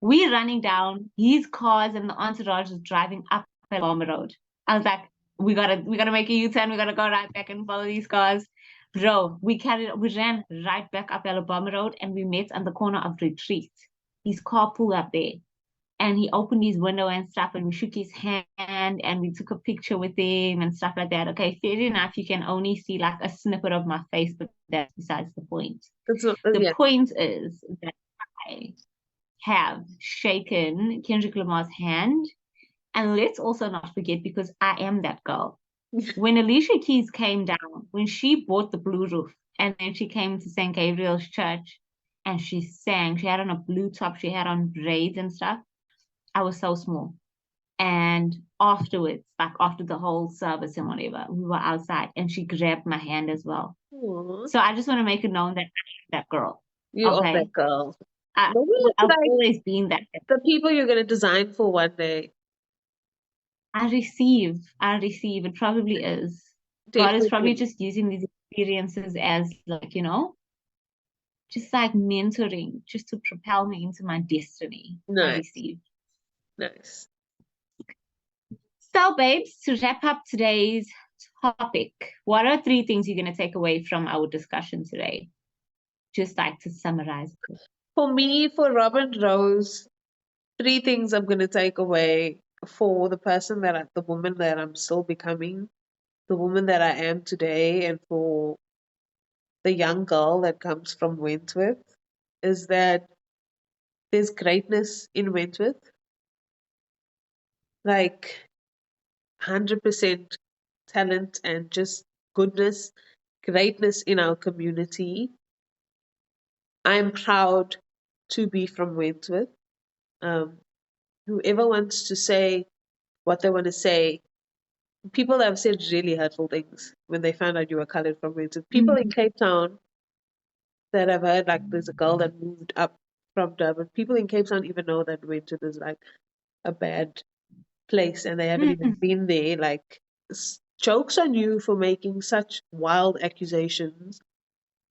We're running down his cars and the entourage is driving up Alabama Road. I was like, we gotta make a U-turn, we gotta go right back and follow these cars. Bro, we ran right back up Alabama Road and we met on the corner of Retreat. His car pulled up there and he opened his window and stuff and we shook his hand and we took a picture with him and stuff like that. Okay, fair enough, you can only see like a snippet of my face, but that's besides the point. The Yeah. point is that I have shaken Kendrick Lamar's hand. And let's also not forget, because I am that girl. When Alicia Keys came down, when she bought the blue roof, and then she came to St. Gabriel's Church and she sang, she had on a blue top, she had on braids and stuff. I was so small. And afterwards, like after the whole service and whatever, we were outside and she grabbed my hand as well. Aww. So I just want to make it known that I am that girl. You are Okay. that girl. I, Maybe it's I've like always been that. the people you're gonna design for one day. I receive. It probably is. God is probably Definitely. just using these experiences as, like, just like mentoring, just to propel me into my destiny. I Nice. receive. Nice. So, babes, to wrap up today's topic, what are 3 things you're going to take away from our discussion today? Just like to summarize. For me, for Robin Rose, 3 things I'm gonna take away for the woman that I'm still becoming, the woman that I am today, and for the young girl that comes from Wentworth, is that there's greatness in Wentworth. Like 100% talent and just goodness, greatness in our community. I'm proud to be from Wentworth. Um, whoever wants to say what they want to say, people have said really hurtful things when they found out you were colored from Wentworth. People in Cape Town that have heard like there's a girl that moved up from Durban. People in Cape Town even know that Wentworth is like a bad place and they haven't even been there. Like, jokes on you for making such wild accusations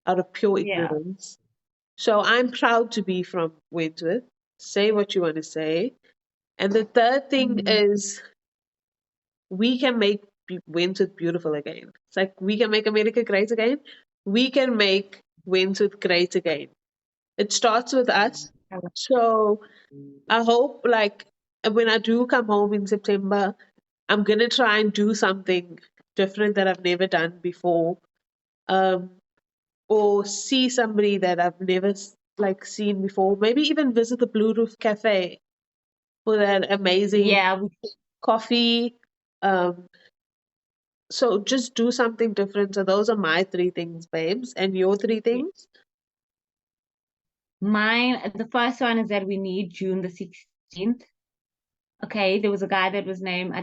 out of pure Yeah. ignorance. So I'm proud to be from Wentworth. Say what you want to say. And the third thing is we can make Wentworth beautiful again. It's like we can make America great again. We can make Wentworth great again. It starts with us. So I hope, like, when I do come home in September, I'm gonna try and do something different that I've never done before, or see somebody that I've never like seen before. Maybe even visit the Blue Roof Cafe for that amazing Yeah, coffee. Um, so just do something different. So those are my three things, babes. And your three things? mine, the first one is that we need June the 16th. Okay, there was a guy that was named,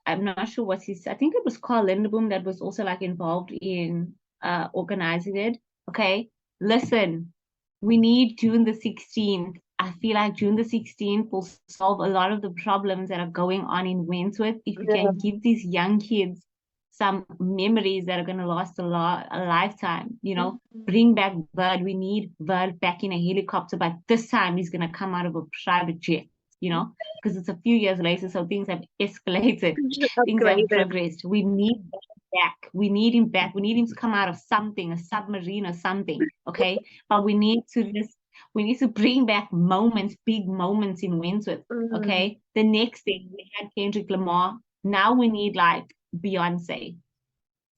I'm not sure what his, I think it was Carl Lindeboom that was also like involved in organizing it. Okay, listen, we need June the 16th. I feel like June the 16th will solve a lot of the problems that are going on in Wentworth if we Yeah. can give these young kids some memories that are going to last a lifetime. You know, bring back Bird. We need Bird back in a helicopter, but this time he's going to come out of a private jet, you know, because it's a few years later, so things have escalated, things have Upgraded. progressed. We need that back. We need him back. We need him to come out of something, a submarine or something. Okay, but we need to bring back moments, big moments in Wentworth. Okay, the next thing we had Kendrick Lamar. Now we need like Beyonce.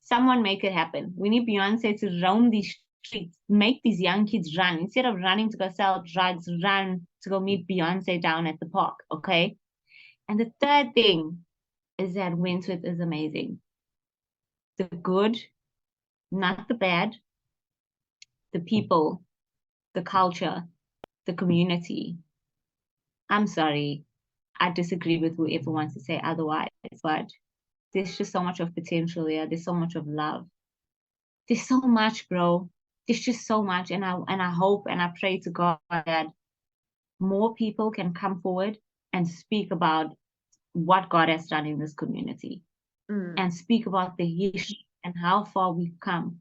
Someone make it happen. We need Beyonce to roam these streets, make these young kids run. Instead of running to go sell drugs, run to go meet Beyonce down at the park. Okay. And the third thing is that Wentworth is amazing. The good, not the bad, the people, the culture, the community. I'm sorry. I disagree with whoever wants to say otherwise, but there's just so much of potential here. There's so much of love. There's so much, bro. There's just so much. And I hope and I pray to God that more people can come forward and speak about what God has done in this community and speak about the history and how far we've come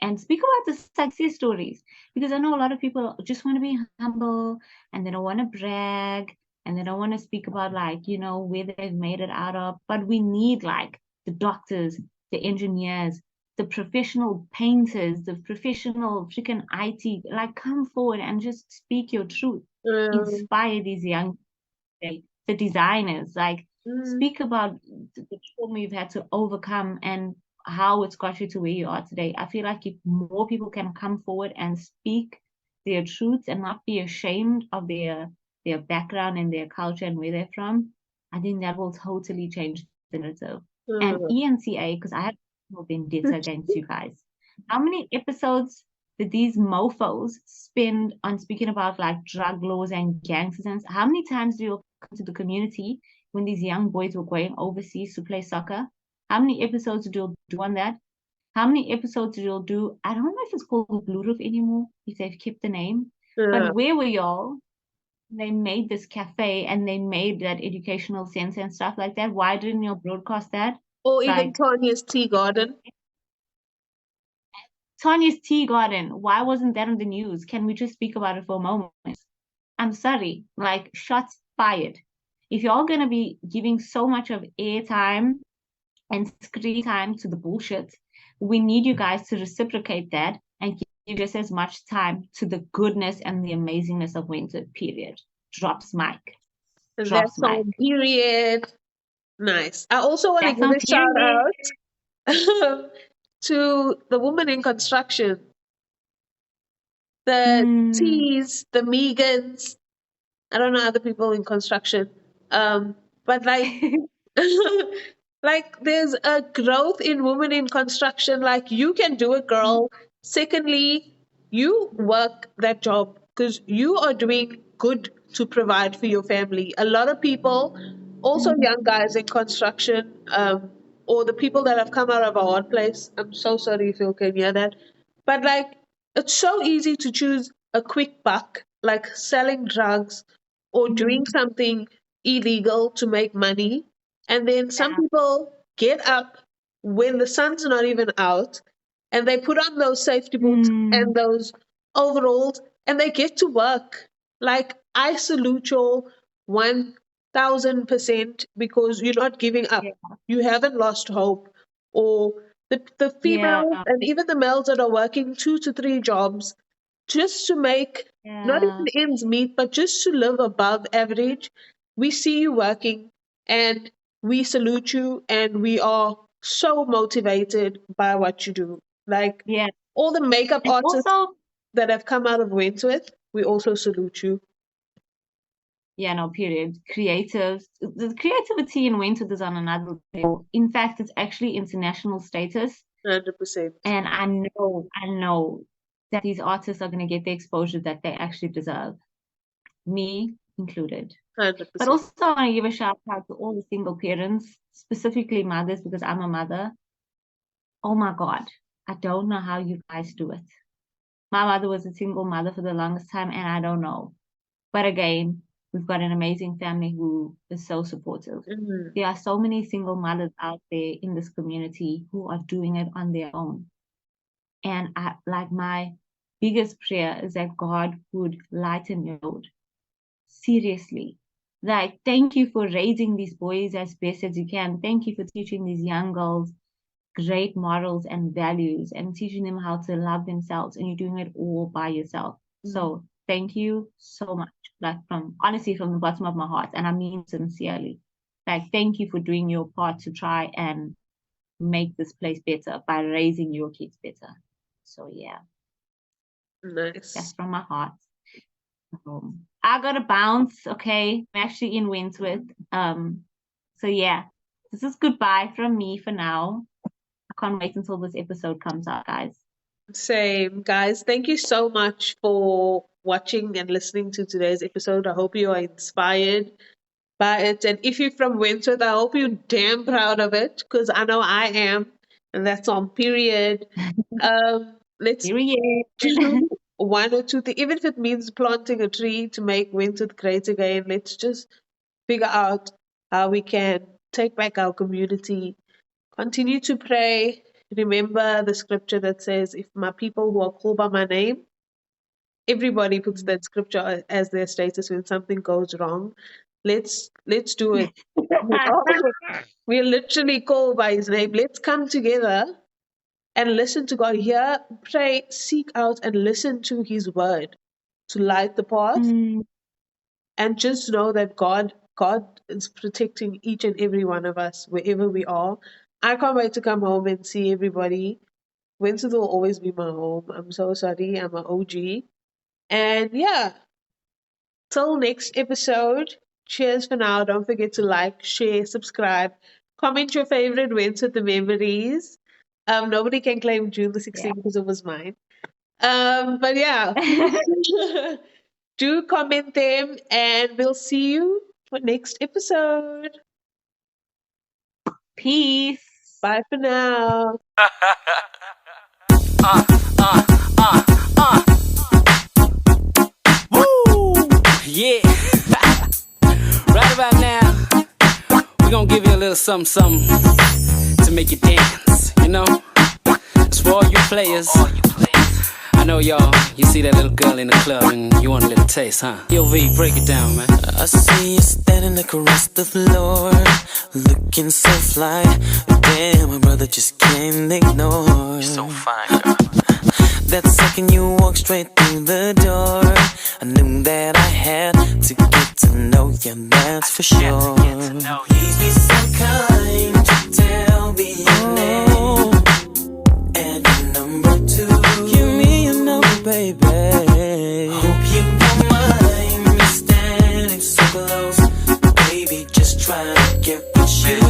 and speak about the success stories. Because I know a lot of people just want to be humble and they don't want to brag and they don't want to speak about, like, you know, where they've made it out of. But we need like the doctors, the engineers, the professional painters, the professional freaking IT, like, come forward and just speak your truth. Inspire these young, the designers, like, speak about the trauma you've had to overcome and how it's got you to where you are today. I feel like if more people can come forward and speak their truths and not be ashamed of their background and their culture and where they're from, I think that will totally change the narrative. And ENCA, because I have no vendetta against you guys. How many episodes did these mofos spend on speaking about like drug laws and gangsters? How many times do you come to the community when these young boys were going overseas to play soccer? How many episodes did you do on that? How many episodes did you do? I don't know if it's called Blue Roof anymore, if they've kept the name. But where were y'all? They made this cafe and they made that educational sense and stuff like that. Why didn't you broadcast that? Or even Like, Tanya's Tea Garden. Tanya's Tea Garden, why wasn't that on the news? Can we just speak about it for a moment? I'm sorry, like, shots fired. If you're all gonna be giving so much of airtime and screen time to the bullshit, we need you guys to reciprocate that and give just as much time to the goodness and the amazingness of Winter, period. Drops mic. And Drops that's mic. on period. Nice. I also want to That's give on a shout period. out to the woman in construction, the T's, the Megans. I don't know other people in construction. But like Like there's a growth in women in construction. Like you can do it, girl. Secondly, you work that job because you are doing good to provide for your family. A lot of people, also young guys in construction, or the people that have come out of a hard place. I'm so sorry if you can hear that. But like it's so easy to choose a quick buck, like selling drugs or doing something illegal to make money. And then some people get up when the sun's not even out and they put on those safety boots and those overalls and they get to work. Like, I salute you 1000% because you're not giving up. Yeah. You haven't lost hope. Or the females Yeah. and even the males that are working 2 to 3 jobs just to make not even Yeah. ends meet, but just to live above average. We see you working and we salute you and we are so motivated by what you do. Like Yeah. all the makeup And artists also, that have come out of Wentworth, we also salute you. yeah, no, period. Creatives. The creativity in Wentworth is on another level. In fact, it's actually international status. 100%. And I know that these artists are going to get the exposure that they actually deserve, me included. But 100%. also, I want to give a shout out to all the single parents, specifically mothers, because I'm a mother. Oh my God, I don't know how you guys do it. My mother was a single mother for the longest time, and I don't know. But again, we've got an amazing family who is so supportive. Mhm. There are so many single mothers out there in this community who are doing it on their own. And I like my biggest prayer is that God would lighten your load. Seriously. Like, thank you for raising these boys as best as you can. Thank you for teaching these young girls great morals and values and teaching them how to love themselves. And you're doing it all by yourself. So thank you so much. Like honestly, from the bottom of my heart. And I mean sincerely. Like, thank you for doing your part to try and make this place better by raising your kids better. So yeah, that's Nice. from my heart. I gotta bounce. Okay, I'm actually in Wentworth. So yeah, this is goodbye from me for now. I can't wait until this episode comes out, guys. Same, guys. Thank you so much for watching and listening to today's episode. I hope you are inspired by it. And if you're from Wentworth, I hope you're damn proud of it because I know I am. And that's on period. Let's Period. do one or two things, even if it means planting a tree to make Wentworth great again. Let's just figure out how we can take back our community. Continue to pray. Remember the scripture that says, if my people who are called by my name, everybody puts that scripture as their status when something goes wrong. Let's do it. We're literally called by his name. Let's come together and listen to God. Hear, pray, seek out and listen to his word to light the path. And just know that God is protecting each and every one of us wherever we are. I can't wait to come home and see everybody. Wentworth will always be my home. I'm so sorry. I'm an OG. And yeah, till next episode. Cheers for now. Don't forget to like, share, subscribe, comment your favorite Wentworth memories. Nobody can claim June the 16th because it was mine. But yeah. Do comment them and we'll see you for next episode. Peace. Bye for now. Woo! Yeah. Right about now, we're gonna give you a little something to make you dance, you know? It's for all you players. I know y'all, you see that little girl in the club and you want a little taste, huh? Yo, V, break it down, man. I see you standing across the floor, looking so fly. Damn, my brother just can't ignore. You're so fine, girl. That second you walked straight through the door, I knew that I had to get to know you, that's for sure. Please be so kind to tell me your name and your number too. Give me your number, baby. Hope you don't mind me standing so close, baby. Just try to get with you.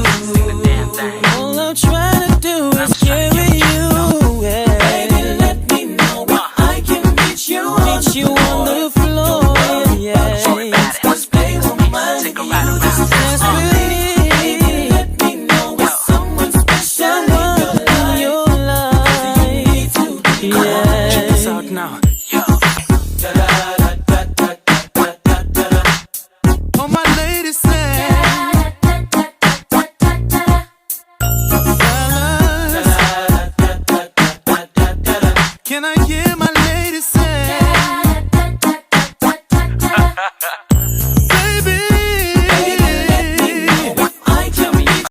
Can I hear my